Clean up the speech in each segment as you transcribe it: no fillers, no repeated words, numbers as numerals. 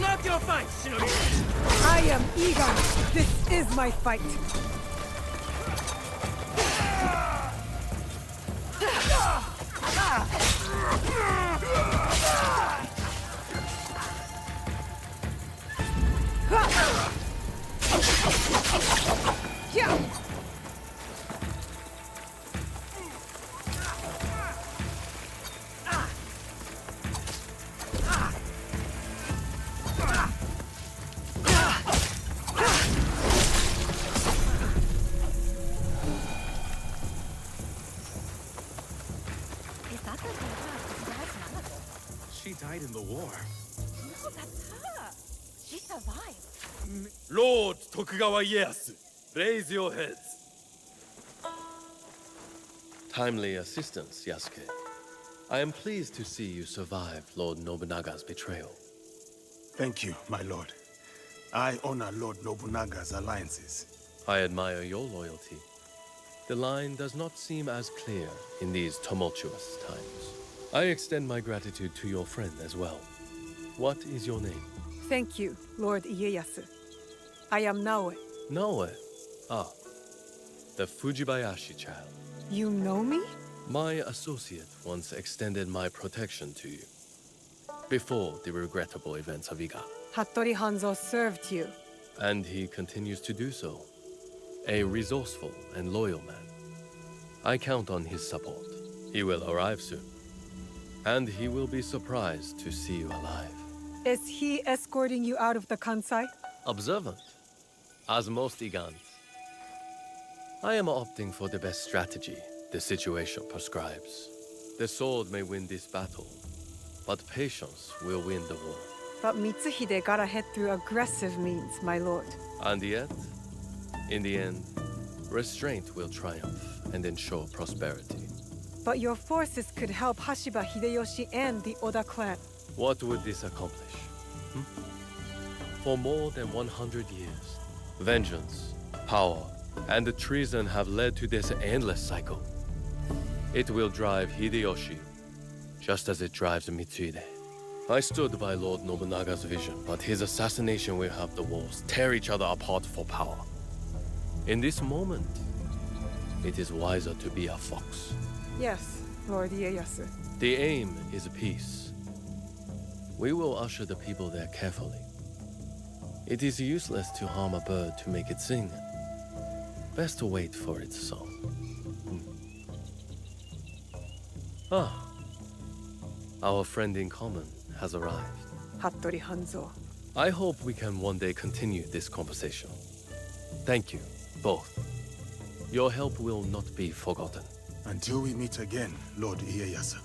Not your fight, Shinobi! I am Egon. This is my fight. She died in the war. No, that's her. She survived. Lord Tokugawa Ieyasu, raise your heads. Timely assistance, Yasuke. I am pleased to see you survive Lord Nobunaga's betrayal. Thank you, my lord. I honor Lord Nobunaga's alliances. I admire your loyalty. The line does not seem as clear in these tumultuous times. I extend my gratitude to your friend as well. What is your name? Thank you, Lord Ieyasu. I am Naoe. Naoe. Ah, the Fujibayashi child. You know me? My associate once extended my protection to you. Before the regrettable events of Iga. Hattori Hanzo served you. And he continues to do so. A resourceful and loyal man. I count on his support. He will arrive soon. And he will be surprised to see you alive. Is he escorting you out of the Kansai? Observant, as most Igans. I am opting for the best strategy the situation prescribes. The sword may win this battle, but patience will win the war. But Mitsuhide got ahead through aggressive means, my lord. And yet, in the end, restraint will triumph and ensure prosperity. But your forces could help Hashiba Hideyoshi and the Oda clan. What would this accomplish? For more than 100 years, vengeance, power, and treason have led to this endless cycle. It will drive Hideyoshi, just as it drives Mitsuhide. I stood by Lord Nobunaga's vision, but his assassination will have the walls tear each other apart for power. In this moment, it is wiser to be a fox. Yes, Lord Ieyasu. The aim is peace. We will usher the people there carefully. It is useless to harm a bird to make it sing. Best to wait for its song. Ah, our friend in common has arrived. Hattori Hanzo. I hope we can one day continue this conversation. Thank you, both. Your help will not be forgotten. Until we meet again, Lord Ieyasu.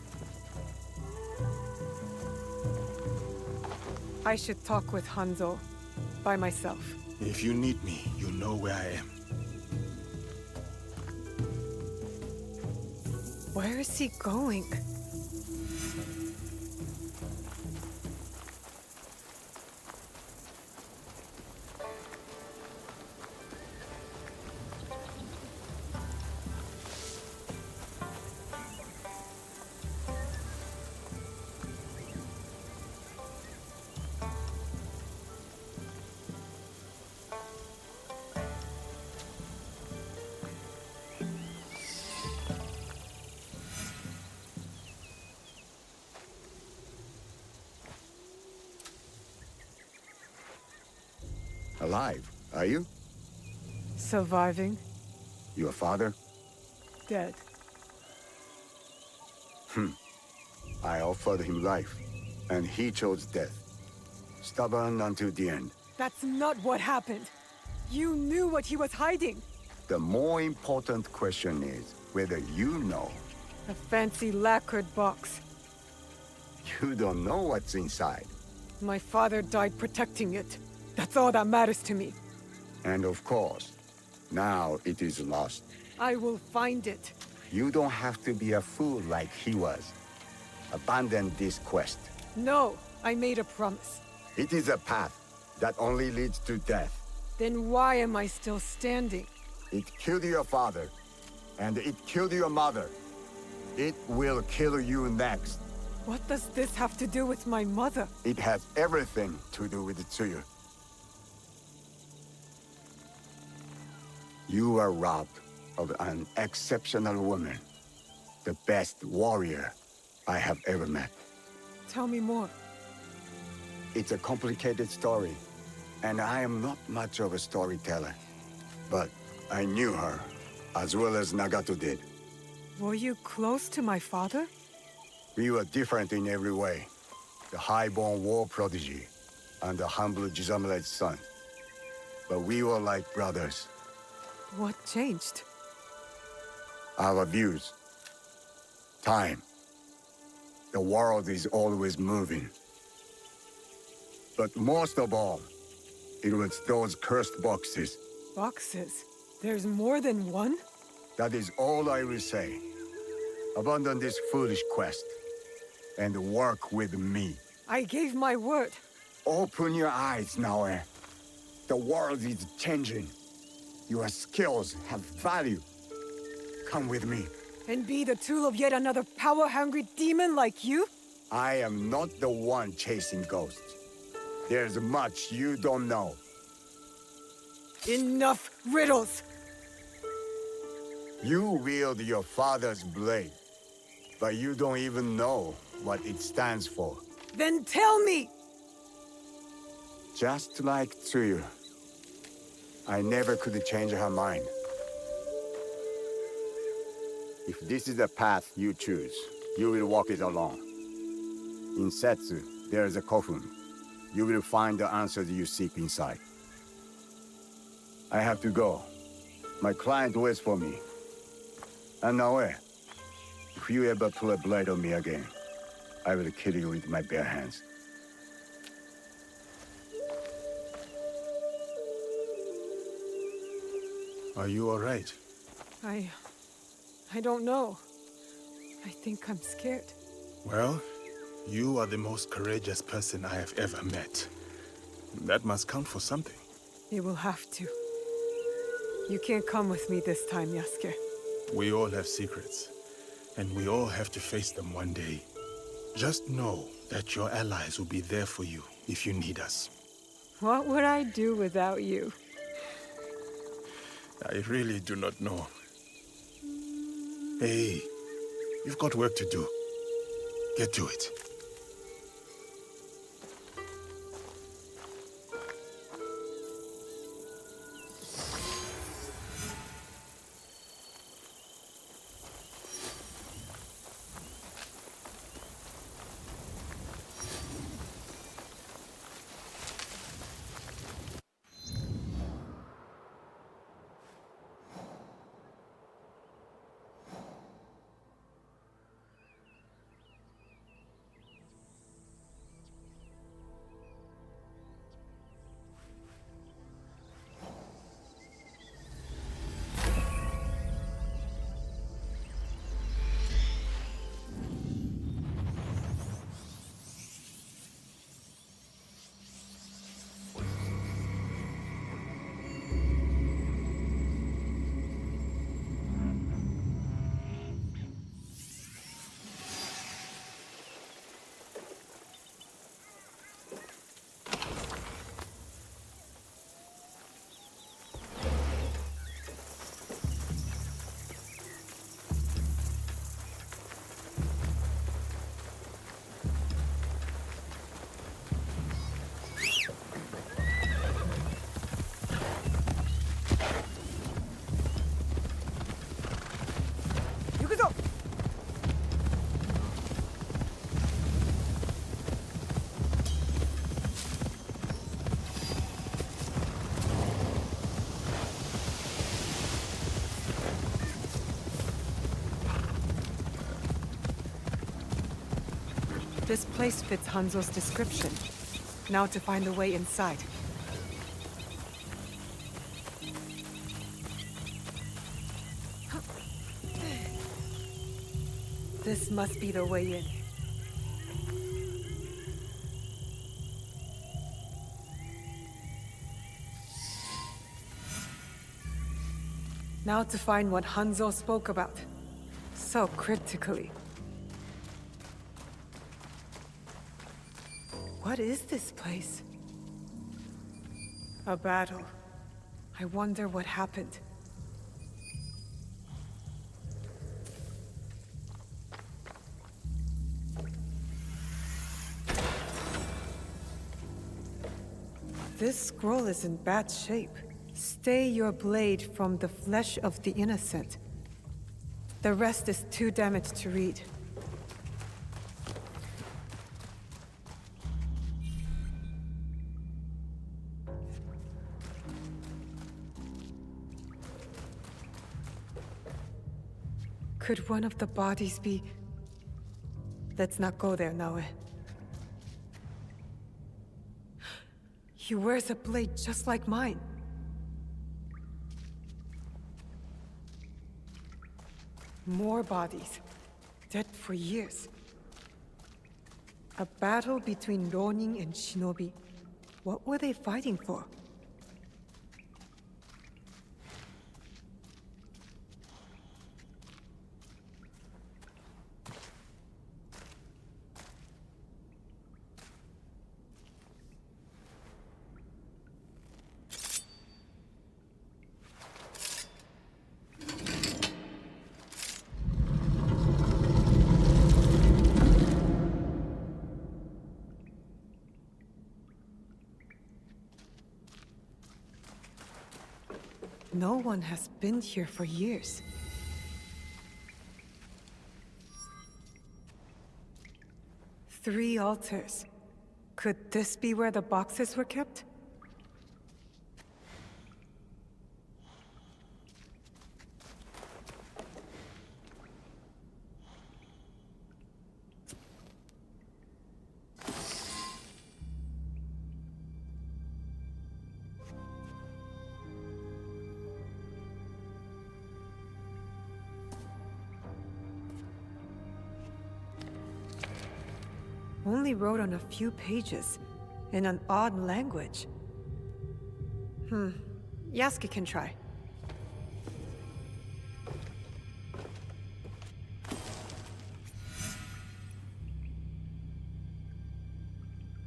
I should talk with Hanzo by myself. If you need me, you know where I am. Where is he going? Alive, are you? Surviving, Your father? dead. I offered him life, and he chose death. Stubborn until the end. That's not what happened. You knew what he was hiding. The more important question is whether you know. A fancy lacquered box. You don't know what's inside. My father died protecting it. That's all that matters to me. And of course, now it is lost. I will find it. You don't have to be a fool like he was. Abandon this quest. No, I made a promise. It is a path that only leads to death. Then why am I still standing? It killed your father, and it killed your mother. It will kill you next. What does this have to do with my mother? It has everything to do with Tsuyu. You were robbed of an exceptional woman. The best warrior I have ever met. Tell me more. It's a complicated story, and I am not much of a storyteller. But I knew her, as well as Nagato did. Were you close to my father? We were different in every way. The high-born war prodigy, and the humble Jizamure's son. But we were like brothers. What changed? Our views. Time. The world is always moving. But most of all, it was those cursed boxes. Boxes? There's more than one? That is all I will say. Abandon this foolish quest, and work with me. I gave my word. Open your eyes, Naoe. The world is changing. Your skills have value. Come with me. And be the tool of yet another power-hungry demon like you? I am not the one chasing ghosts. There's much you don't know. Enough riddles! You wield your father's blade, but you don't even know what it stands for. Then tell me! Just like Tsuyu, I never could change her mind. If this is the path you choose, you will walk it alone. In Setsu, there is a coffin. You will find the answers you seek inside. I have to go. My client waits for me. And Naoe, if you ever pull a blade on me again, I will kill you with my bare hands. Are you all right? I don't know. I think I'm scared. Well, you are the most courageous person I have ever met. That must count for something. You will have to. You can't come with me this time, Yasuke. We all have secrets, and we all have to face them one day. Just know that your allies will be there for you if you need us. What would I do without you? I really do not know. Hey, you've got work to do. Get to it. This place fits Hanzo's description. Now to find the way inside. This must be the way in. Now to find what Hanzo spoke about. So cryptically. What is this place? A battle. I wonder what happened. This scroll is in bad shape. Stay your blade from the flesh of the innocent. The rest is too damaged to read. Could one of the bodies be... Let's not go there, Naue. He wears a blade just like mine. More bodies. Dead for years. A battle between Ronin and Shinobi. What were they fighting for? No one has been here for years. Three altars. Could this be where the boxes were kept? Only wrote on a few pages, in an odd language. Yasuke can try.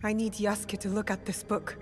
I need Yasuke to look at this book.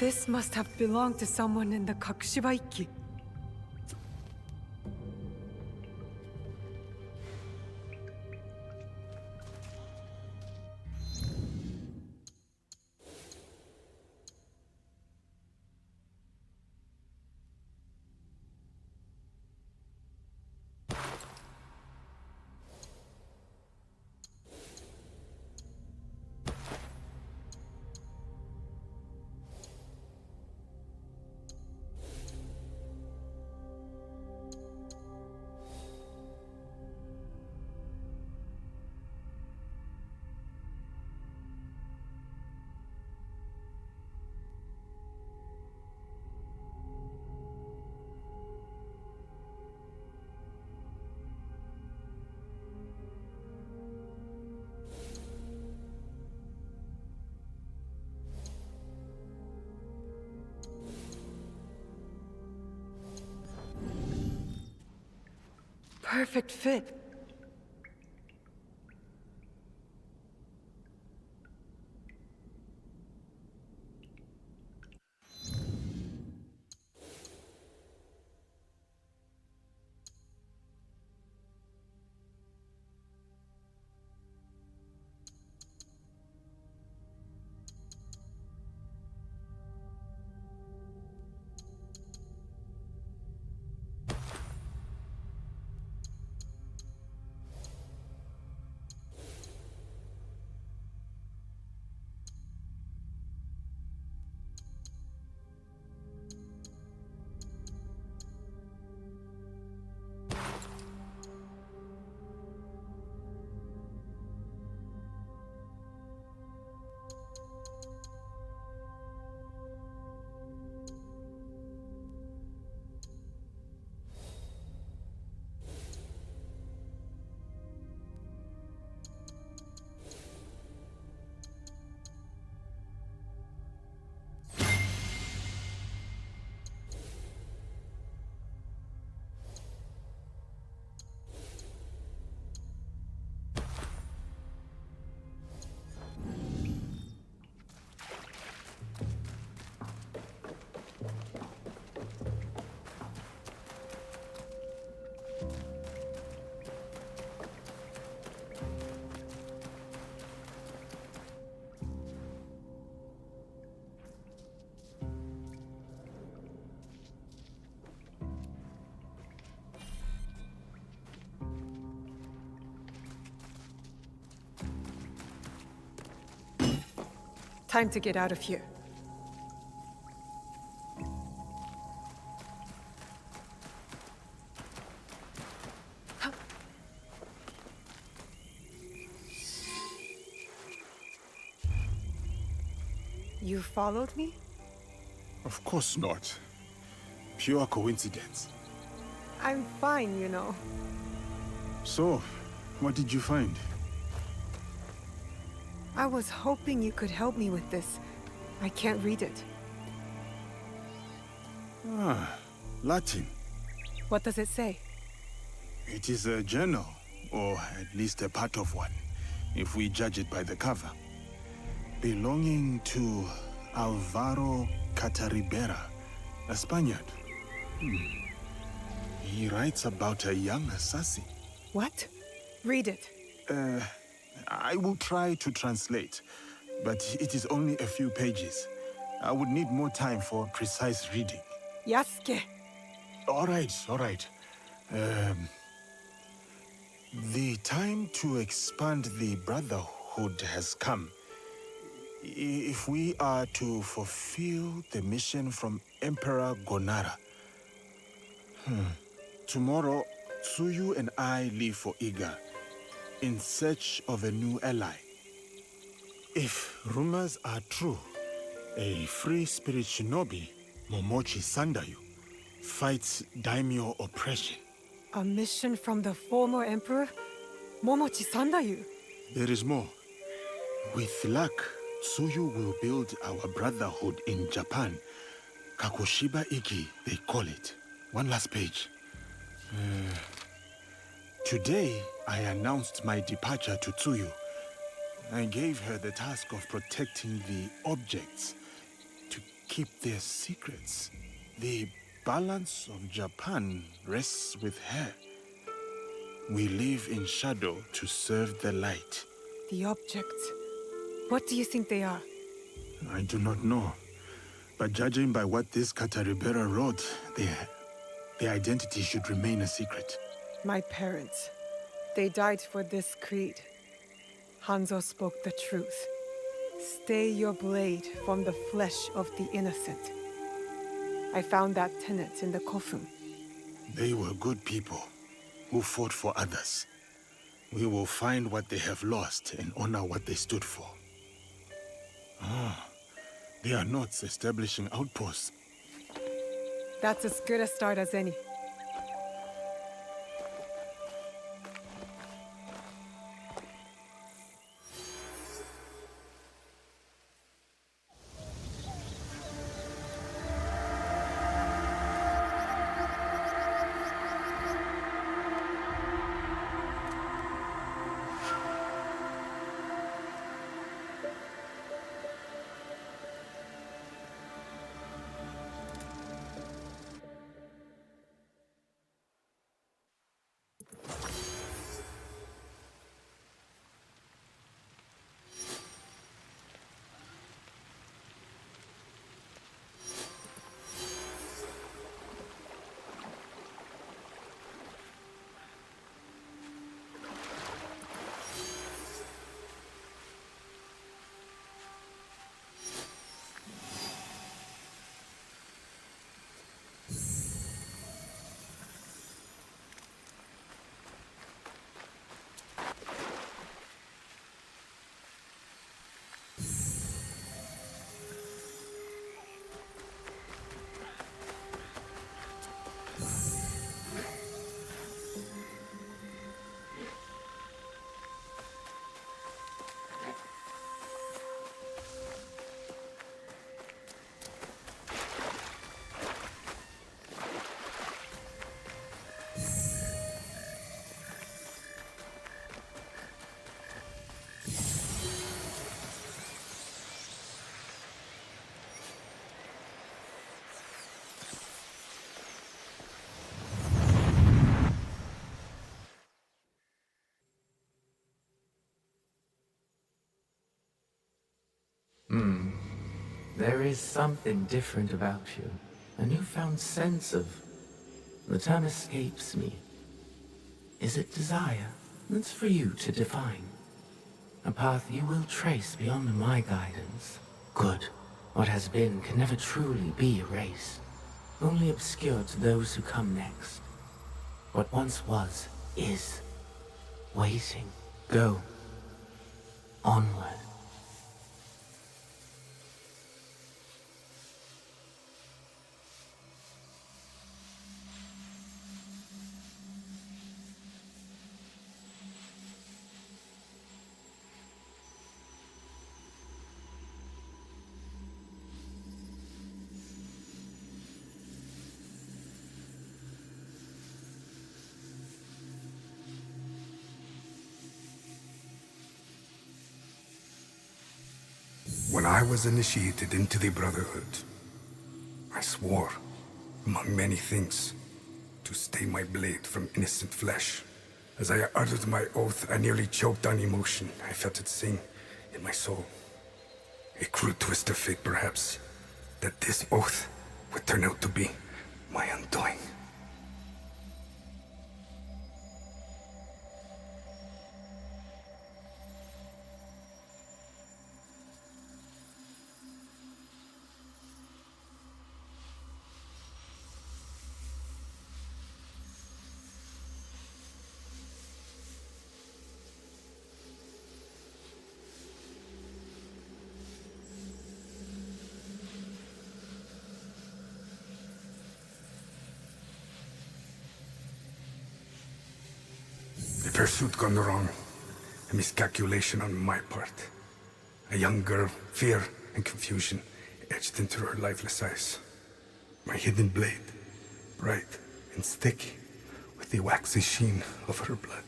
This must have belonged to someone in the Kakushibaiki. Perfect fit. Time to get out of here. You followed me? Of course not. Pure coincidence. I'm fine, you know. So, what did you find? I was hoping you could help me with this. I can't read it. Ah, Latin. What does it say? It is a journal, or at least a part of one, if we judge it by the cover. Belonging to Alvaro Cataribera, a Spaniard. He writes about a young assassin. What? Read it. I will try to translate, but it is only a few pages. I would need more time for precise reading. Yasuke. All right. The time to expand the Brotherhood has come. If we are to fulfill the mission from Emperor Gonara. Tomorrow, Tsuyu and I leave for Iga, in search of a new ally. If rumors are true, a free spirit shinobi, Momochi Sandayu, fights daimyo oppression. A mission from the former emperor? Momochi Sandayu? There is more. With luck, Tsuyu will build our brotherhood in Japan. Kakoshiba Iki, they call it. One last page. Today, I announced my departure to Tsuyu. I gave her the task of protecting the objects, to keep their secrets. The balance of Japan rests with her. We live in shadow to serve the light. The objects. What do you think they are? I do not know. But judging by what this Cataribera wrote, their identity should remain a secret. My parents. They died for this creed. Hanzo spoke the truth. Stay your blade from the flesh of the innocent. I found that tenet in the Kofun. They were good people who fought for others. We will find what they have lost and honor what they stood for. They are not establishing outposts. That's as good a start as any. There is something different about you. A newfound sense of... The term escapes me. Is it desire? That's for you to define. A path you will trace beyond my guidance. Good. What has been can never truly be erased. Only obscured to those who come next. What once was, is. Waiting. Go. Onward. When I was initiated into the Brotherhood, I swore, among many things, to stay my blade from innocent flesh. As I uttered my oath, I nearly choked on emotion. I felt it sing in my soul. A cruel twist of fate, perhaps, that this oath would turn out to be my undoing. The pursuit gone wrong. A miscalculation on my part. A young girl, fear and confusion etched into her lifeless eyes. My hidden blade, bright and sticky, with the waxy sheen of her blood.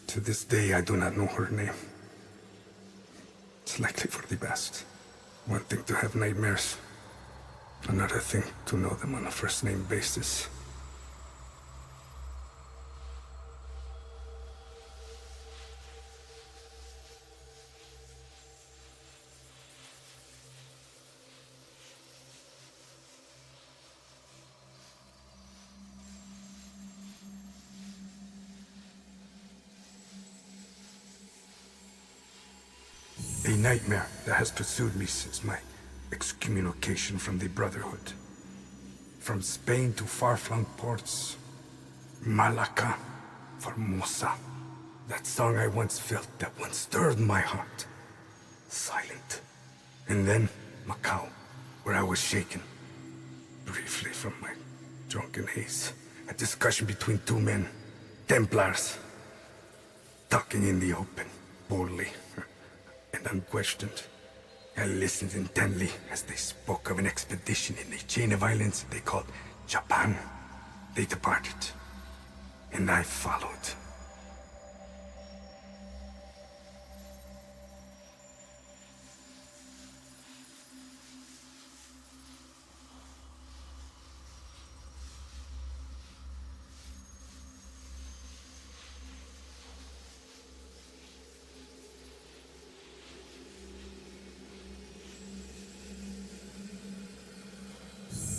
To this day, I do not know her name. It's likely for the best. One thing to have nightmares, another thing to know them on a first-name basis. A nightmare that has pursued me since my excommunication from the Brotherhood. From Spain to far-flung ports, Malacca, Formosa. That song I once felt, that once stirred my heart. Silent. And then Macau, where I was shaken. Briefly from my drunken haze. A discussion between two men, Templars. Talking in the open, boldly. And unquestioned. I listened intently as they spoke of an expedition in a chain of islands they called Japan. They departed, and I followed.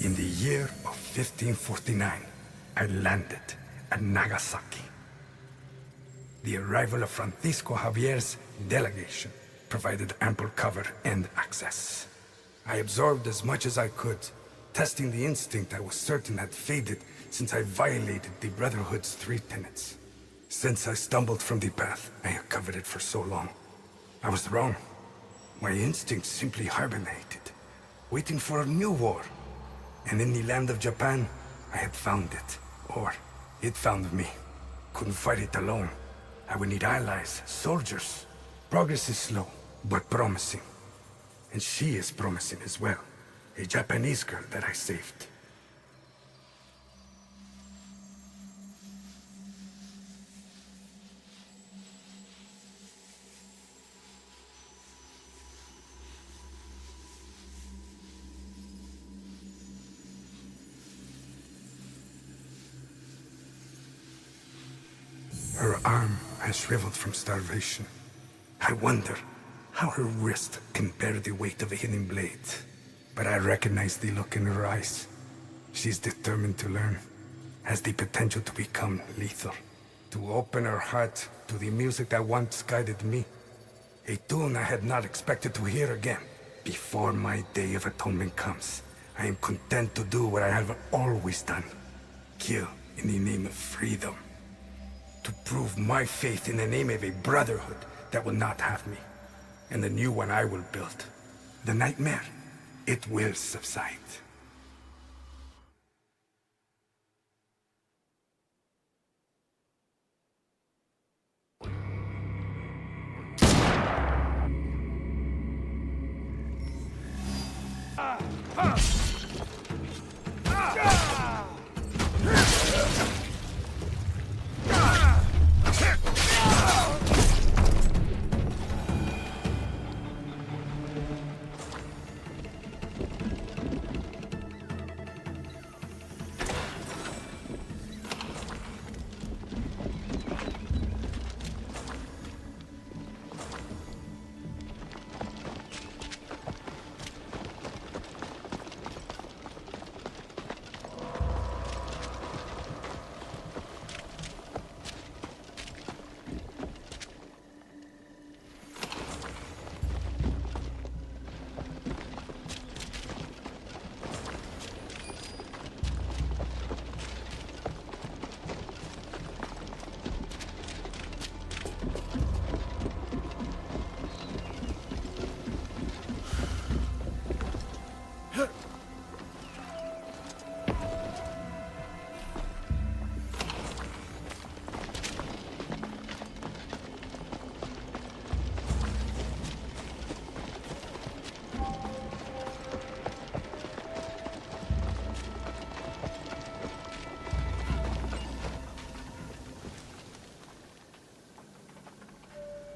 In the year of 1549, I landed at Nagasaki. The arrival of Francisco Javier's delegation provided ample cover and access. I absorbed as much as I could, testing the instinct I was certain had faded since I violated the Brotherhood's 3 tenets. Since I stumbled from the path I had coveted for so long, I was wrong. My instinct simply hibernated, waiting for a new war. And in the land of Japan, I had found it. Or, it found me. Couldn't fight it alone. I would need allies, soldiers. Progress is slow, but promising. And she is promising as well. A Japanese girl that I saved. Her arm has shriveled from starvation. I wonder how her wrist can bear the weight of a hidden blade. But I recognize the look in her eyes. She's determined to learn, has the potential to become lethal. To open her heart to the music that once guided me. A tune I had not expected to hear again. Before my day of atonement comes, I am content to do what I have always done. Kill in the name of freedom. To prove my faith in the name of a brotherhood that will not have me. And the new one I will build. The nightmare, it will subside.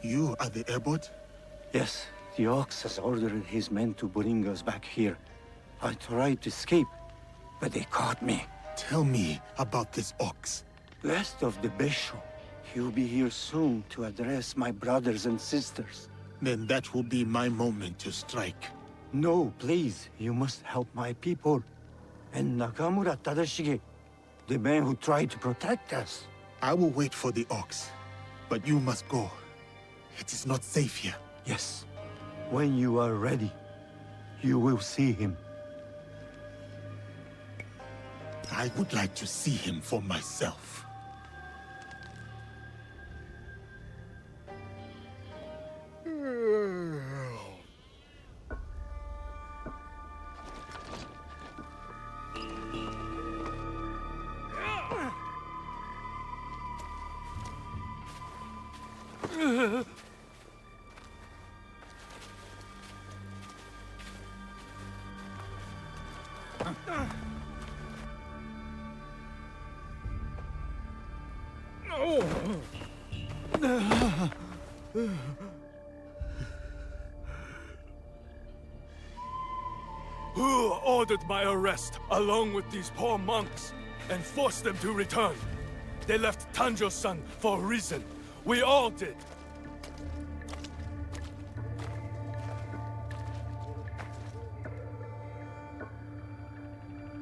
You are the abbot? Yes, the Ox has ordered his men to bring us back here. I tried to escape, but they caught me. Tell me about this Ox. Last of the Besho. He'll be here soon to address my brothers and sisters. Then that will be my moment to strike. No, please. You must help my people. And Nakamura Tadashige, the man who tried to protect us. I will wait for the Ox, but you must go. It is not safe here. Yes. When you are ready, you will see him. I would like to see him for myself. Who ordered my arrest, along with these poor monks, and forced them to return? They left Tanjo-san for a reason. We all did.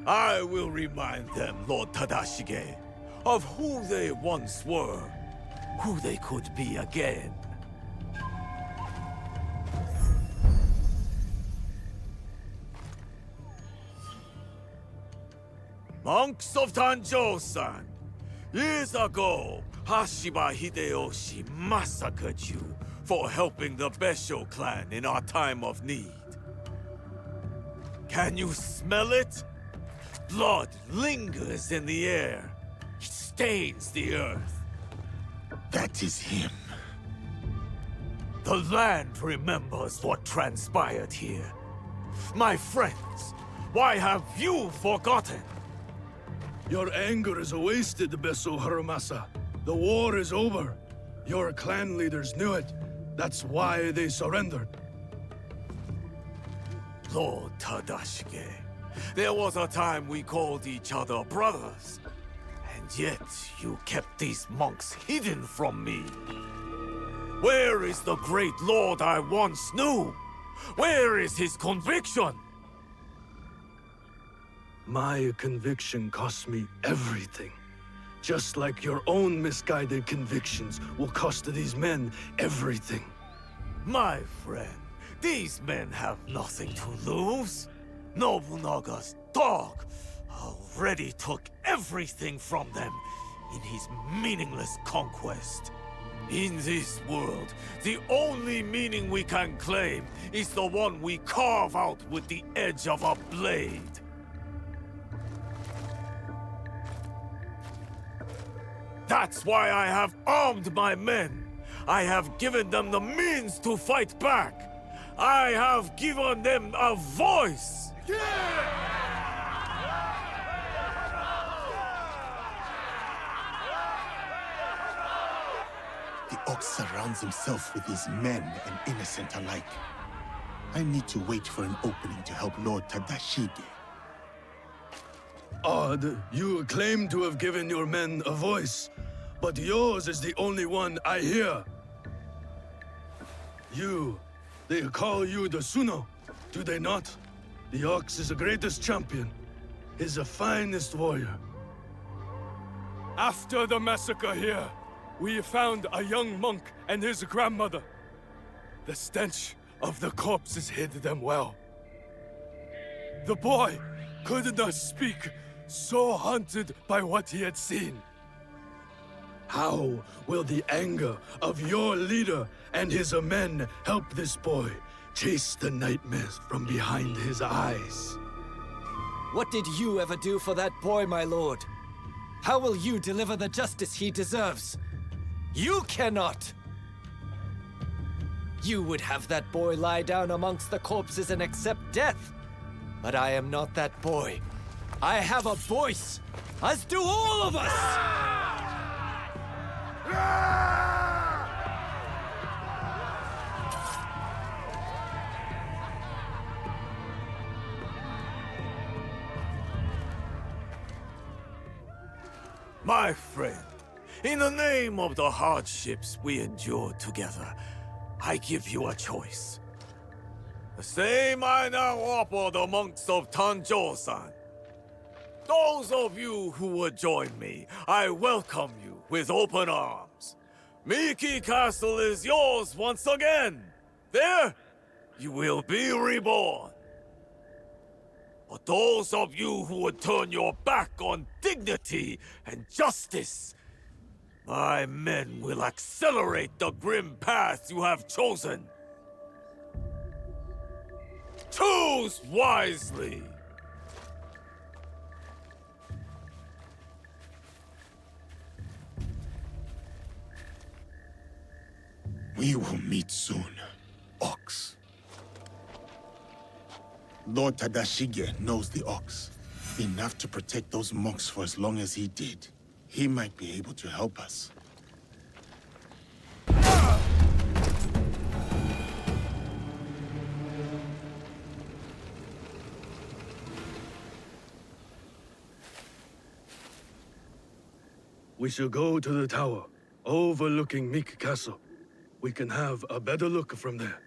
I will remind them, Lord Tadashige, of who they once were, who they could be again. Monks of Tanjo-san, years ago, Hashiba Hideyoshi massacred you for helping the Besho clan in our time of need. Can you smell it? Blood lingers in the air. It stains the earth. That is him. The land remembers what transpired here. My friends, why have you forgotten? Your anger is wasted, Besso Harumasa. The war is over. Your clan leaders knew it. That's why they surrendered. Lord Tadashige, there was a time we called each other brothers. And yet, you kept these monks hidden from me. Where is the great lord I once knew? Where is his conviction? My conviction cost me everything. Just like your own misguided convictions will cost these men everything. My friend, These men have nothing to lose. Nobunaga's dog already took everything from them in his meaningless conquest. In this world, the only meaning we can claim is the one we carve out with the edge of a blade. That's why I have armed my men. I have given them the means to fight back. I have given them a voice. The Ox surrounds himself with his men and innocent alike. I need to wait for an opening to help Lord Tadashige. Odd, you claim to have given your men a voice, but yours is the only one I hear. They call you the Suno, do they not? The Ox is the greatest champion. He's the finest warrior. After the massacre here, we found a young monk and his grandmother. The stench of the corpses hid them well. The boy could not speak, so haunted by what he had seen. How will the anger of your leader and his men help this boy chase the nightmares from behind his eyes? What did you ever do for that boy, my lord? How will you deliver the justice he deserves? You cannot! You would have that boy lie down amongst the corpses and accept death. But I am not that boy. I have a voice, as do all of us! My friend, in the name of the hardships we endured together, I give you a choice. The same I now offer the monks of Tanjo-san. Those of you who would join me, I welcome you with open arms. Miki Castle is yours once again. There, you will be reborn. But those of you who would turn your back on dignity and justice, my men will accelerate the grim path you have chosen. Choose wisely! We will meet soon, Ox. Lord Tadashige knows the Ox. Enough to protect those monks for as long as he did. He might be able to help us. We shall go to the tower, overlooking Meek Castle. We can have a better look from there.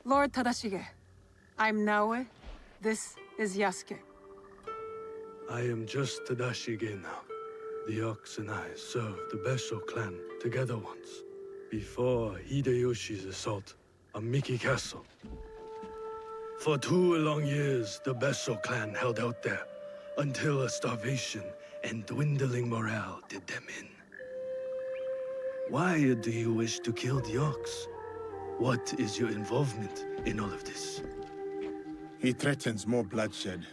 Lord Tadashige, I'm Naoe. This is Yasuke. I am just Tadashige now. The Ox and I served the Besho clan together once, before Hideyoshi's assault on Miki Castle. For 2 long years, the Besho clan held out there, until a starvation and dwindling morale did them in. Why do you wish to kill the Ox? What is your involvement in all of this? He threatens more bloodshed,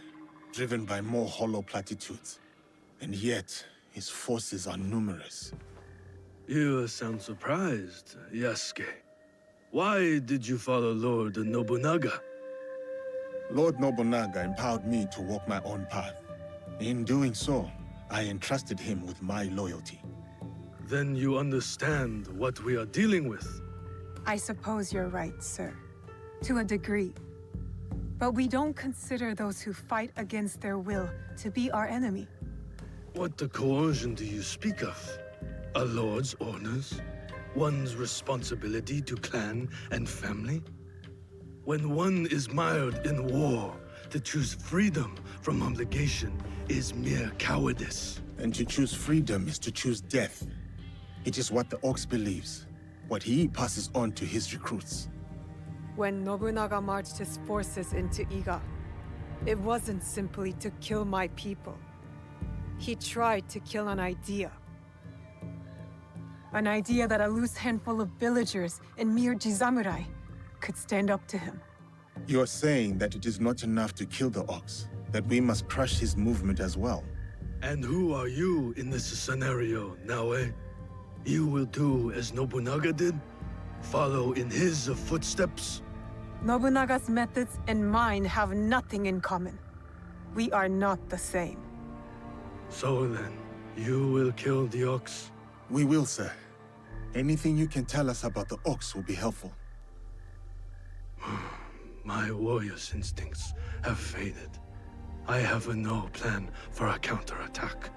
driven by more hollow platitudes. And yet, his forces are numerous. You sound surprised, Yasuke. Why did you follow Lord Nobunaga? Lord Nobunaga empowered me to walk my own path. In doing so, I entrusted him with my loyalty. Then you understand what we are dealing with. I suppose you're right, sir. To a degree. But we don't consider those who fight against their will to be our enemy. What the coercion do you speak of? A lord's orders? One's responsibility to clan and family? When one is mired in war, to choose freedom from obligation is mere cowardice. And to choose freedom is to choose death. It is what the Ox believes, what he passes on to his recruits. When Nobunaga marched his forces into Iga, it wasn't simply to kill my people. He tried to kill an idea. An idea that a loose handful of villagers and mere Jizamurai could stand up to him. You're saying that it is not enough to kill the Ox, that we must crush his movement as well. And who are you in this scenario, Naoe? You will do as Nobunaga did? Follow in his footsteps? Nobunaga's methods and mine have nothing in common. We are not the same. So then, you will kill the Ox? We will, sir. Anything you can tell us about the Ox will be helpful. My warrior's instincts have faded. I have no plan for a counterattack.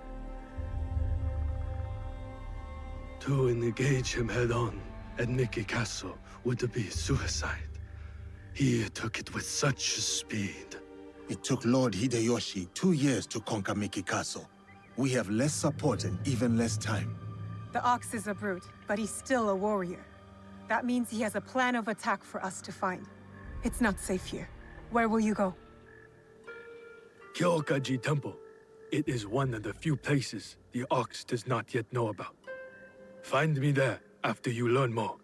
To engage him head-on at Miki Castle would be suicide. He took it with such speed. It took Lord Hideyoshi 2 years to conquer Miki Castle. We have less support and even less time. The Ox is a brute, but he's still a warrior. That means he has a plan of attack for us to find. It's not safe here. Where will you go? Kyokaji Temple. It is one of the few places the Ox does not yet know about. Find me there after you learn more.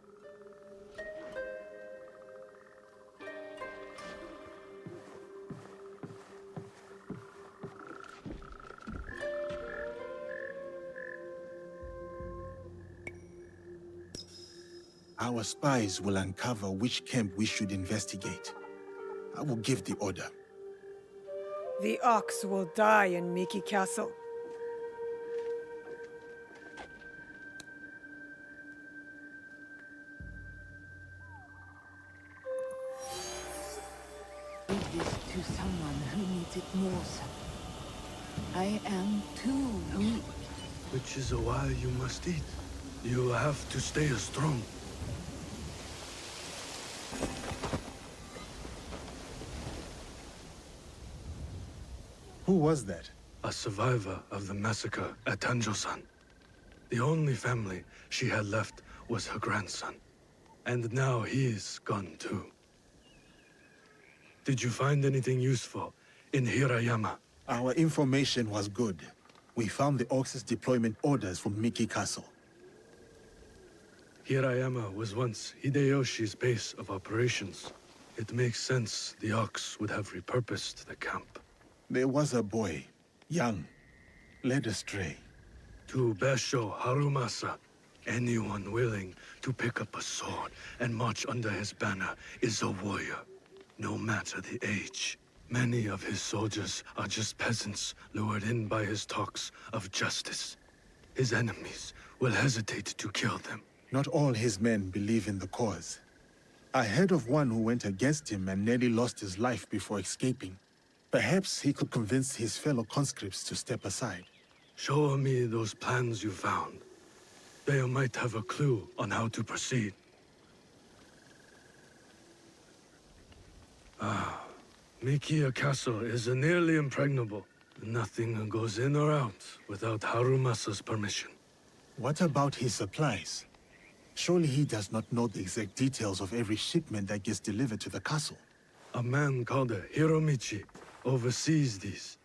Our spies will uncover which camp we should investigate. I will give the order. The Ox will die in Miki Castle. Give this to someone who needs it more, sir. I am too weak. Which is why you must eat. You have to stay strong. Who was that? A survivor of the massacre at Tanjo-san. The only family she had left was her grandson. And now he's gone too. Did you find anything useful in Hirayama? Our information was good. We found the Ox's deployment orders from Miki Castle. Hirayama was once Hideyoshi's base of operations. It makes sense the Ox would have repurposed the camp. There was a boy, young, led astray. To Basho Harumasa, anyone willing to pick up a sword and march under his banner is a warrior, no matter the age. Many of his soldiers are just peasants lured in by his talks of justice. His enemies will hesitate to kill them. Not all his men believe in the cause. I heard of one who went against him and nearly lost his life before escaping. Perhaps he could convince his fellow conscripts to step aside. Show me those plans you found. They might have a clue on how to proceed. Mikiya Castle is nearly impregnable. Nothing goes in or out without Harumasa's permission. What about his supplies? Surely he does not know the exact details of every shipment that gets delivered to the castle. A man called Hiromichi oversees these.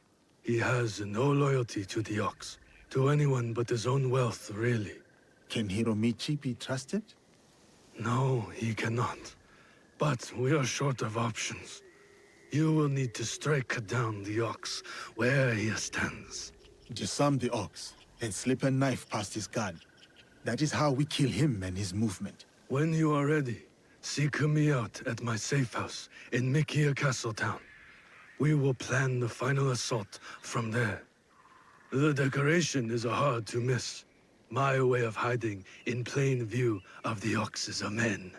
He has no loyalty to the Ox, to anyone but his own wealth, really. Can Hiromichi be trusted? No, he cannot. But we are short of options. You will need to strike down the Ox where he stands. Disarm the Ox, and slip a knife past his guard. That is how we kill him and his movement. When you are ready, seek me out at my safe house in Mikiya Castle Town. We will plan the final assault from there. The decoration is hard to miss. My way of hiding in plain view of the Ox's men.